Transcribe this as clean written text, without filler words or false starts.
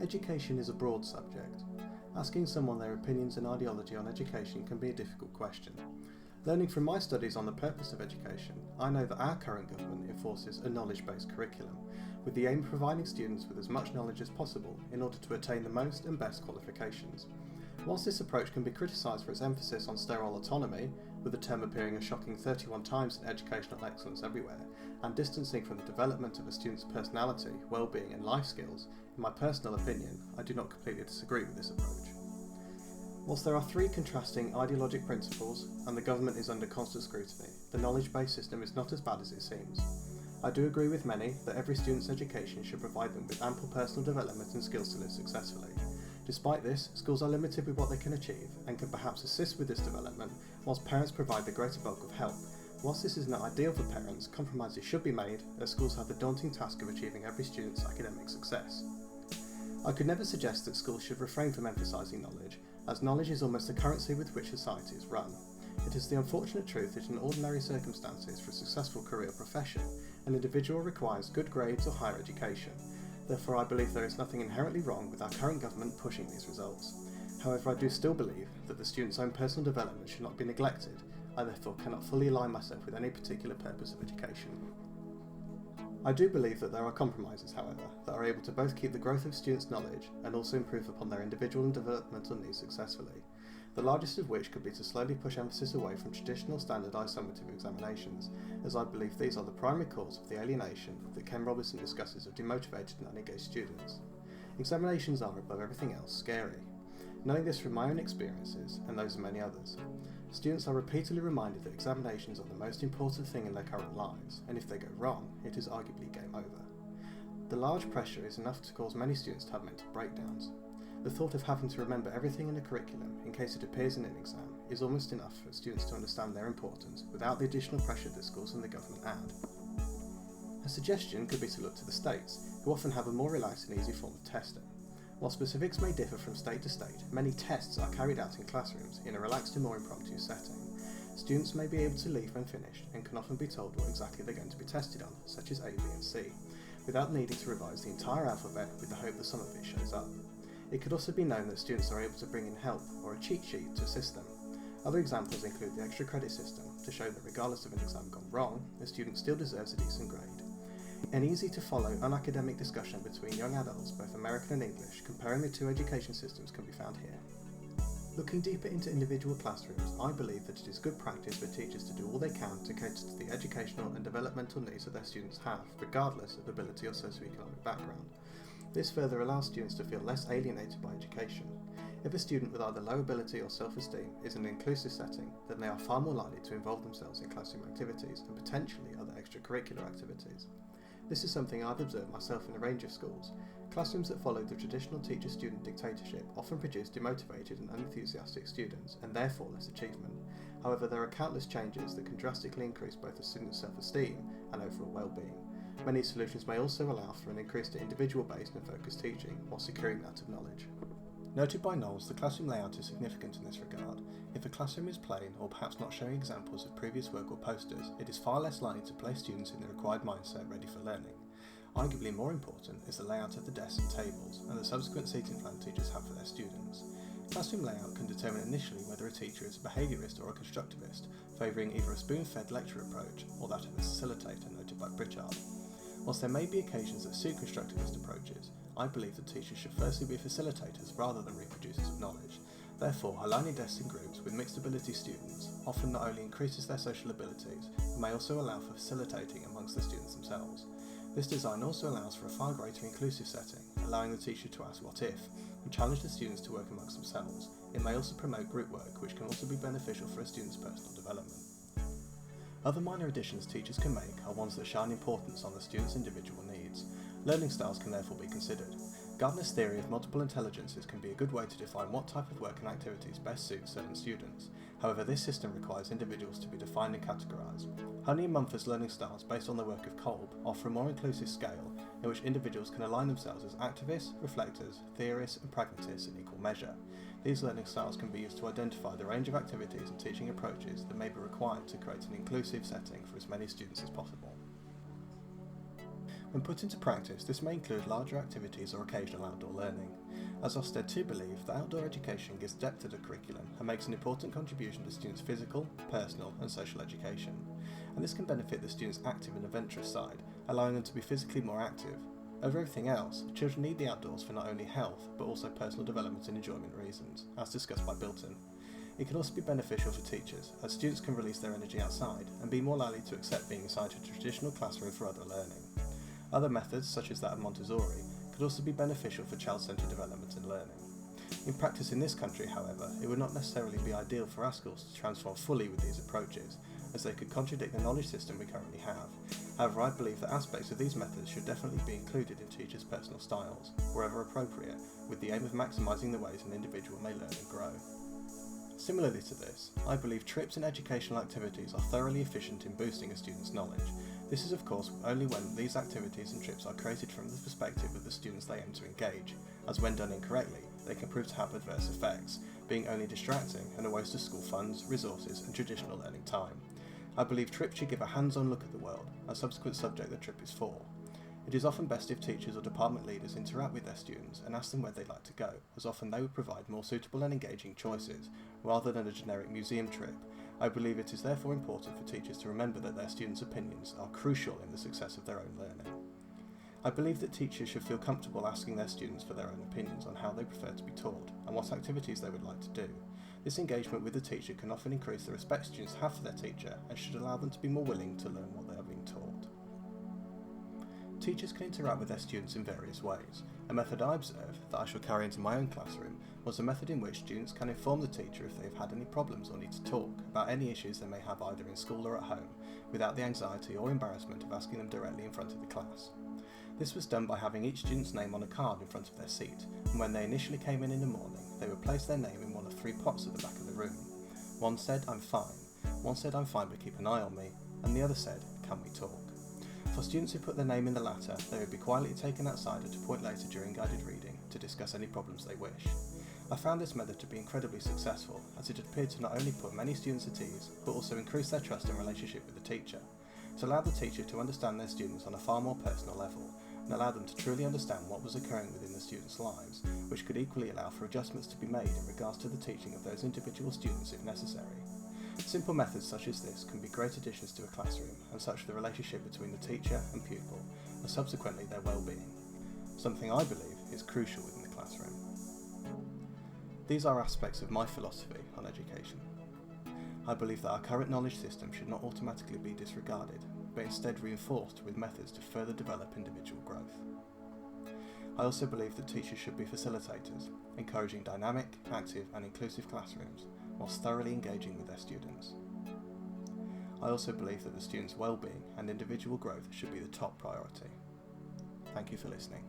Education is a broad subject. Asking someone their opinions and ideology on education can be a difficult question. Learning from my studies on the purpose of education, I know that our current government enforces a knowledge-based curriculum, with the aim of providing students with as much knowledge as possible in order to attain the most and best qualifications. Whilst this approach can be criticised for its emphasis on sterile autonomy, with the term appearing a shocking 31 times in educational excellence everywhere, and distancing from the development of a student's personality, well-being and life skills, in my personal opinion, I do not completely disagree with this approach. Whilst there are three contrasting ideologic principles, and the government is under constant scrutiny, the knowledge-based system is not as bad as it seems. I do agree with many that every student's education should provide them with ample personal development and skills to live successfully. Despite this, schools are limited with what they can achieve and can perhaps assist with this development, whilst parents provide the greater bulk of help. Whilst this is not ideal for parents, compromises should be made, as schools have the daunting task of achieving every student's academic success. I could never suggest that schools should refrain from emphasising knowledge, as knowledge is almost the currency with which society is run. It is the unfortunate truth that in ordinary circumstances for a successful career or profession, an individual requires good grades or higher education. Therefore, I believe there is nothing inherently wrong with our current government pushing these results. However, I do still believe that the student's own personal development should not be neglected. I therefore cannot fully align myself with any particular purpose of education. I do believe that there are compromises, however, that are able to both keep the growth of students' knowledge and also improve upon their individual and developmental needs successfully. The largest of which could be to slowly push emphasis away from traditional standardised summative examinations, as I believe these are the primary cause of the alienation that Ken Robinson discusses of demotivated and unengaged students. Examinations are, above everything else, scary. Knowing this from my own experiences, and those of many others, students are repeatedly reminded that examinations are the most important thing in their current lives, and if they go wrong, it is arguably game over. The large pressure is enough to cause many students to have mental breakdowns. The thought of having to remember everything in a curriculum in case it appears in an exam is almost enough for students to understand their importance without the additional pressure that schools and the government add. A suggestion could be to look to the states, who often have a more relaxed and easy form of testing. While specifics may differ from state to state, many tests are carried out in classrooms in a relaxed and more impromptu setting. Students may be able to leave when finished and can often be told what exactly they're going to be tested on, such as A, B and C, without needing to revise the entire alphabet with the hope that some of it shows up. It could also be known that students are able to bring in help or a cheat sheet to assist them. Other examples include the extra credit system to show that regardless of an exam gone wrong, a student still deserves a decent grade. An easy to follow unacademic discussion between young adults, both American and English, comparing the two education systems can be found here. Looking deeper into individual classrooms, I believe that it is good practice for teachers to do all they can to cater to the educational and developmental needs that their students have, regardless of ability or socioeconomic background. This further allows students to feel less alienated by education. If a student with either low ability or self-esteem is in an inclusive setting, then they are far more likely to involve themselves in classroom activities and potentially other extracurricular activities. This is something I've observed myself in a range of schools. Classrooms that follow the traditional teacher-student dictatorship often produce demotivated and unenthusiastic students, and therefore less achievement. However, there are countless changes that can drastically increase both the student's self-esteem and overall well-being. Many solutions may also allow for an increase to individual-based and focused teaching, while securing that of knowledge. Noted by Knowles, the classroom layout is significant in this regard. If a classroom is plain, or perhaps not showing examples of previous work or posters, it is far less likely to place students in the required mindset ready for learning. Arguably more important is the layout of the desks and tables, and the subsequent seating plan teachers have for their students. Classroom layout can determine initially whether a teacher is a behaviourist or a constructivist, favouring either a spoon-fed lecture approach or that of a facilitator, noted by Pritchard. Whilst there may be occasions that suit constructivist approaches, I believe that teachers should firstly be facilitators rather than reproducers of knowledge. Therefore, aligning desks in groups with mixed ability students often not only increases their social abilities, but may also allow for facilitating amongst the students themselves. This design also allows for a far greater inclusive setting, allowing the teacher to ask what if, and challenge the students to work amongst themselves. It may also promote group work, which can also be beneficial for a student's personal development. Other minor additions teachers can make are ones that shine importance on the student's individual needs. Learning styles can therefore be considered. Gardner's theory of multiple intelligences can be a good way to define what type of work and activities best suit certain students. However, this system requires individuals to be defined and categorised. Honey and Mumford's learning styles, based on the work of Kolb, offer a more inclusive scale in which individuals can align themselves as activists, reflectors, theorists and pragmatists in equal measure. These learning styles can be used to identify the range of activities and teaching approaches that may be required to create an inclusive setting for as many students as possible. When put into practice, this may include larger activities or occasional outdoor learning, as Ofsted too believe that outdoor education gives depth to the curriculum and makes an important contribution to students' physical, personal and social education, and this can benefit the students' active and adventurous side, allowing them to be physically more active. Over everything else, children need the outdoors for not only health, but also personal development and enjoyment reasons, as discussed by Bilton. It can also be beneficial for teachers, as students can release their energy outside and be more likely to accept being assigned to a traditional classroom for other learning. Other methods, such as that of Montessori, could also be beneficial for child-centred development and learning. In practice in this country, however, it would not necessarily be ideal for our schools to transform fully with these approaches, as they could contradict the knowledge system we currently have. However, I believe that aspects of these methods should definitely be included in teachers' personal styles, wherever appropriate, with the aim of maximising the ways an individual may learn and grow. Similarly to this, I believe trips and educational activities are thoroughly efficient in boosting a student's knowledge. This is of course only when these activities and trips are created from the perspective of the students they aim to engage, as when done incorrectly, they can prove to have adverse effects, being only distracting and a waste of school funds, resources and traditional learning time. I believe trips should give a hands-on look at the world, a subsequent subject the trip is for. It is often best if teachers or department leaders interact with their students and ask them where they'd like to go, as often they would provide more suitable and engaging choices, rather than a generic museum trip. I believe it is therefore important for teachers to remember that their students' opinions are crucial in the success of their own learning. I believe that teachers should feel comfortable asking their students for their own opinions on how they prefer to be taught and what activities they would like to do. This engagement with the teacher can often increase the respect students have for their teacher and should allow them to be more willing to learn what they are being taught. Teachers can interact with their students in various ways. A method I observed that I shall carry into my own classroom was a method in which students can inform the teacher if they have had any problems or need to talk about any issues they may have either in school or at home, without the anxiety or embarrassment of asking them directly in front of the class. This was done by having each student's name on a card in front of their seat, and when they initially came in the morning, they would place their name in one of 3 pots at the back of the room. One said, "I'm fine," one said, "I'm fine but keep an eye on me," and the other said, "Can we talk?" For students who put their name in the latter, they would be quietly taken outside at a point later during guided reading to discuss any problems they wish. I found this method to be incredibly successful, as it appeared to not only put many students at ease, but also increase their trust and relationship with the teacher. It allowed the teacher to understand their students on a far more personal level, and allowed them to truly understand what was occurring within the students' lives, which could equally allow for adjustments to be made in regards to the teaching of those individual students if necessary. Simple methods such as this can be great additions to a classroom and such the relationship between the teacher and pupil, and subsequently their well-being, something I believe is crucial within the classroom. These are aspects of my philosophy on education. I believe that our current knowledge system should not automatically be disregarded, but instead reinforced with methods to further develop individual growth. I also believe that teachers should be facilitators, encouraging dynamic, active and inclusive classrooms, whilst thoroughly engaging with their students. I also believe that the students' well-being and individual growth should be the top priority. Thank you for listening.